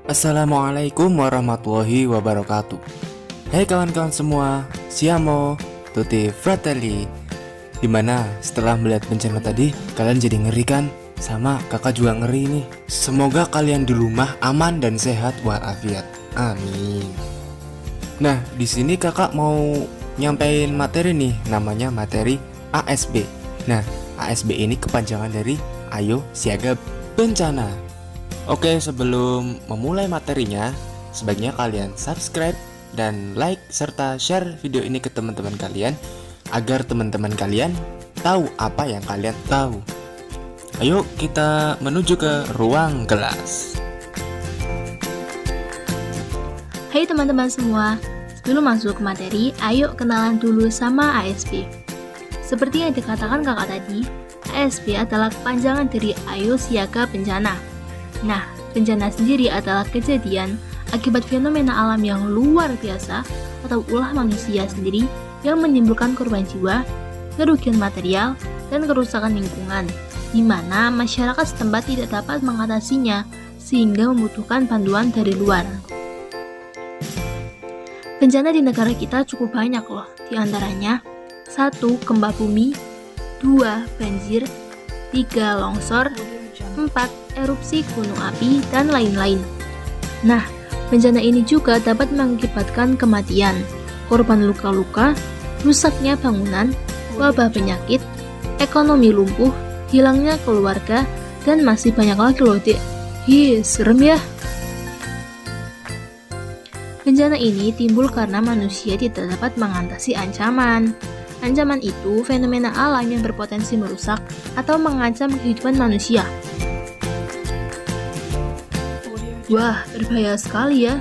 Assalamualaikum warahmatullahi wabarakatuh. Hai kawan-kawan semua, siamo, tutti fratelli. Dimana setelah melihat bencana tadi, kalian jadi ngeri kan? Sama kakak juga ngeri nih. Semoga kalian di rumah aman dan sehat walafiat. Amin. Nah, di sini kakak mau nyampein materi nih, namanya materi ASB. Nah, ASB ini kepanjangan dari Ayo Siaga Bencana. Oke, sebelum memulai materinya, sebaiknya kalian subscribe dan like serta share video ini ke teman-teman kalian agar teman-teman kalian tahu apa yang kalian tahu. Ayo kita menuju ke ruang kelas. Hai teman-teman semua, sebelum masuk ke materi, ayo kenalan dulu sama ASB. Seperti yang dikatakan kakak tadi, ASB adalah kepanjangan dari Ayo Siaga Bencana. Nah, bencana sendiri adalah kejadian akibat fenomena alam yang luar biasa atau ulah manusia sendiri yang menimbulkan korban jiwa, kerugian material, dan kerusakan lingkungan, di mana masyarakat setempat tidak dapat mengatasinya sehingga membutuhkan bantuan dari luar. Bencana di negara kita cukup banyak loh, di antaranya 1. Gempa bumi, 2. Banjir, 3. Longsor, 4. Erupsi gunung api, dan lain-lain. Nah, bencana ini juga dapat mengakibatkan kematian, korban luka-luka, rusaknya bangunan, wabah penyakit, ekonomi lumpuh, hilangnya keluarga, dan masih banyak lagi loh, Dek. Serem ya. Bencana ini timbul karena manusia tidak dapat mengatasi ancaman. Ancaman itu fenomena alam yang berpotensi merusak atau mengancam kehidupan manusia. Wah, berbahaya sekali ya.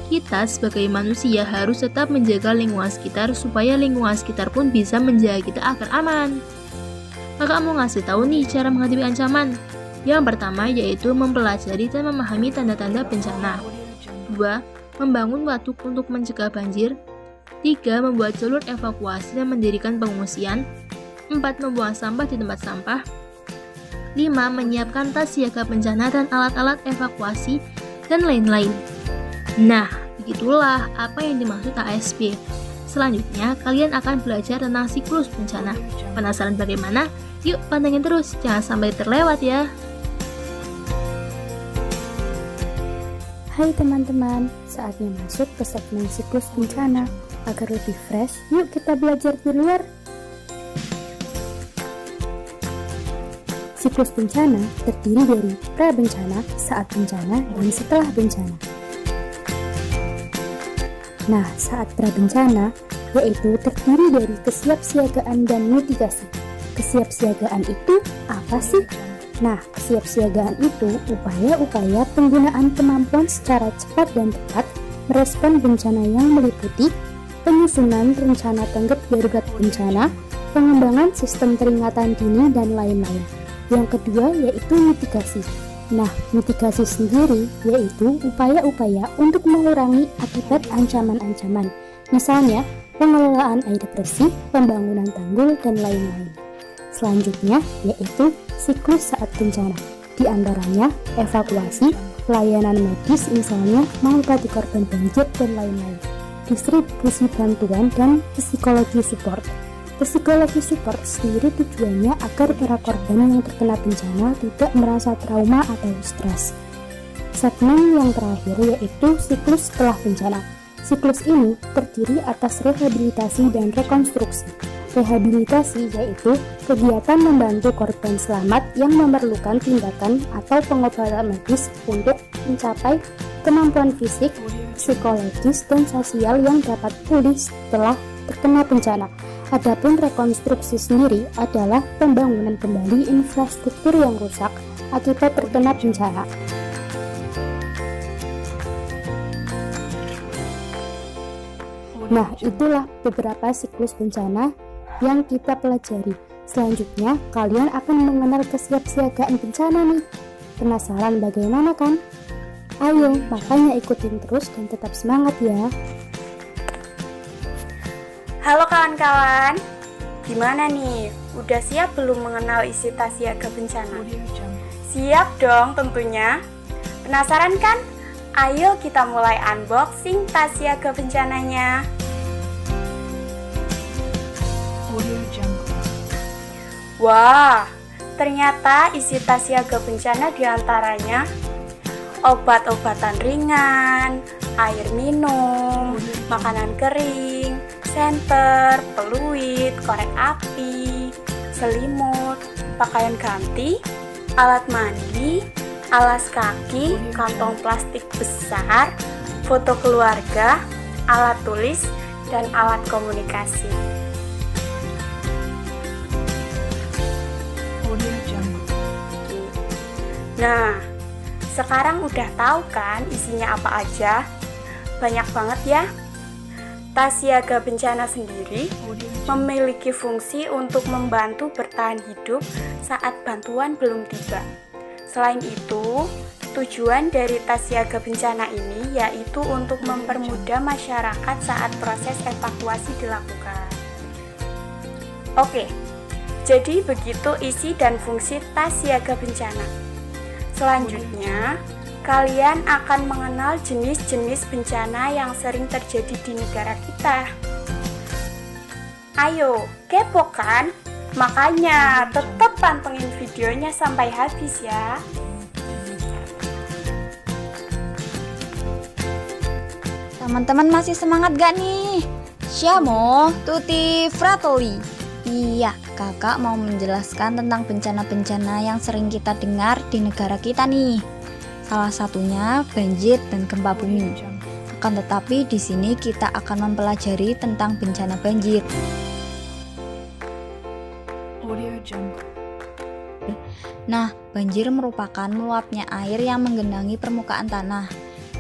Kita sebagai manusia harus tetap menjaga lingkungan sekitar supaya lingkungan sekitar pun bisa menjaga kita agar aman. Kakak mau ngasih tahu nih cara menghadapi ancaman. Yang pertama yaitu mempelajari dan memahami tanda-tanda bencana. 2. Membangun waduk untuk mencegah banjir. 3. Membuat jalur evakuasi dan mendirikan pengungsian. 4. Membuang sampah di tempat sampah. 5. Menyiapkan tas siaga bencana dan alat-alat evakuasi, dan lain-lain. Nah, begitulah apa yang dimaksud ASB. Selanjutnya, kalian akan belajar tentang siklus bencana. Penasaran bagaimana? Yuk, pantengin terus, jangan sampai terlewat ya. Hai teman-teman, saatnya masuk ke segmen siklus bencana. Agar lebih fresh, yuk kita belajar di luar. Siklus bencana terdiri dari pra-bencana, saat bencana, dan setelah bencana. Nah, saat pra-bencana yaitu terdiri dari kesiapsiagaan dan mitigasi. Kesiapsiagaan itu apa sih? Nah, kesiapsiagaan itu upaya-upaya penggunaan kemampuan secara cepat dan tepat merespon bencana yang meliputi penyusunan rencana tanggap darurat bencana, pengembangan sistem peringatan dini, dan lain-lain. Yang kedua yaitu mitigasi. Nah, mitigasi sendiri yaitu upaya-upaya untuk mengurangi akibat ancaman-ancaman. Misalnya, pengelolaan air bersih, pembangunan tanggul, dan lain-lain. Selanjutnya yaitu siklus saat bencana. Di antaranya evakuasi, pelayanan medis misalnya mengobati korban banjir, dan lain-lain. Distribusi bantuan dan psikologi support. Psikologi support sendiri tujuannya agar para korban yang terkena bencana tidak merasa trauma atau stres. Segmen yang terakhir yaitu siklus setelah bencana. Siklus ini terdiri atas rehabilitasi dan rekonstruksi. Rehabilitasi yaitu kegiatan membantu korban selamat yang memerlukan tindakan atau pengobatan medis untuk mencapai kemampuan fisik, psikologis, dan sosial yang dapat pulih setelah terkena bencana. Adapun rekonstruksi sendiri adalah pembangunan kembali infrastruktur yang rusak akibat terkena bencana. Nah, itulah beberapa siklus bencana yang kita pelajari. Selanjutnya, kalian akan mengenal kesiapsiagaan bencana nih. Penasaran bagaimana kan? Ayo, makanya ikutin terus dan tetap semangat ya. Halo kawan-kawan, gimana nih? Udah siap belum mengenal isi tas siaga bencana? Siap dong tentunya. Penasaran kan? Ayo kita mulai unboxing tas siaga bencananya. Wah, ternyata isi tas siaga bencana diantaranya obat-obatan ringan, air minum, makanan kering, senter, peluit, korek api, selimut, pakaian ganti, alat mandi, alas kaki, kantong plastik besar, foto keluarga, alat tulis, dan alat komunikasi. Nah, sekarang udah tahu kan isinya apa aja? Banyak banget ya. Tas siaga bencana sendiri memiliki fungsi untuk membantu bertahan hidup saat bantuan belum tiba. Selain itu, tujuan dari tas siaga bencana ini yaitu untuk mempermudah masyarakat saat proses evakuasi dilakukan. Oke, jadi begitu isi dan fungsi tas siaga bencana. Selanjutnya, kalian akan mengenal jenis-jenis bencana yang sering terjadi di negara kita. Ayo, kepo kan? Makanya tetap pantengin videonya sampai habis ya. Teman-teman masih semangat gak nih? Siamo, tutti fratelli. Iya, kakak mau menjelaskan tentang bencana-bencana yang sering kita dengar di negara kita nih. Salah satunya banjir dan gempa bumi. Akan tetapi di sini kita akan mempelajari tentang bencana banjir. Nah, banjir merupakan meluapnya air yang menggenangi permukaan tanah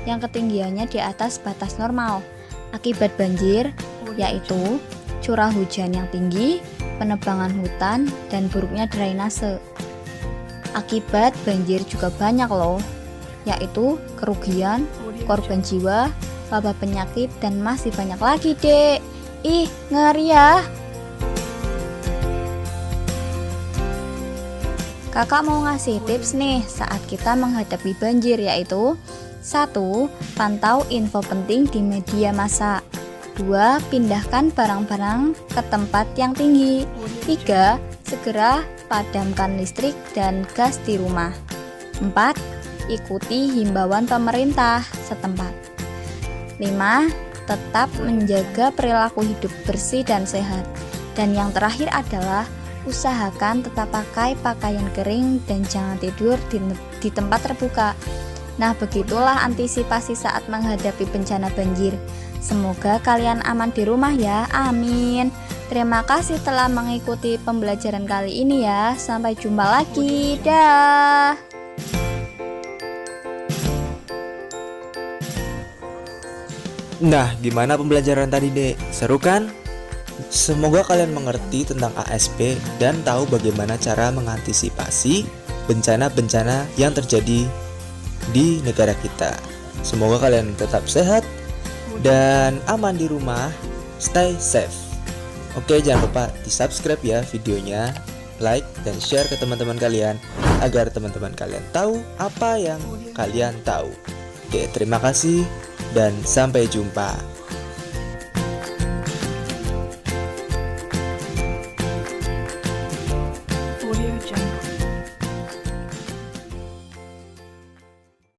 yang ketinggiannya di atas batas normal. Akibat banjir yaitu curah hujan yang tinggi, penebangan hutan, dan buruknya drainase. Akibat banjir juga banyak loh, yaitu kerugian, korban jiwa, wabah penyakit, dan masih banyak lagi dek. Ih, ngeri ya. Kakak mau ngasih tips nih saat kita menghadapi banjir, yaitu 1. Pantau info penting di media massa. 2. Pindahkan barang-barang ke tempat yang tinggi. 3. Segera padamkan listrik dan gas di rumah. 4. Ikuti himbauan pemerintah setempat. 5. Tetap menjaga perilaku hidup bersih dan sehat. Dan yang terakhir adalah usahakan tetap pakai pakaian kering dan jangan tidur di tempat terbuka. Nah, begitulah antisipasi saat menghadapi bencana banjir. Semoga kalian aman di rumah ya, amin. Terima kasih telah mengikuti pembelajaran kali ini ya. Sampai jumpa lagi, dah. Nah, gimana pembelajaran tadi, Dek? Seru kan? Semoga kalian mengerti tentang ASP dan tahu bagaimana cara mengantisipasi bencana-bencana yang terjadi di negara kita. Semoga kalian tetap sehat dan aman di rumah, stay safe. Oke, jangan lupa di subscribe ya videonya, like dan share ke teman-teman kalian agar teman-teman kalian tahu apa yang kalian tahu. Oke, terima kasih dan sampai jumpa.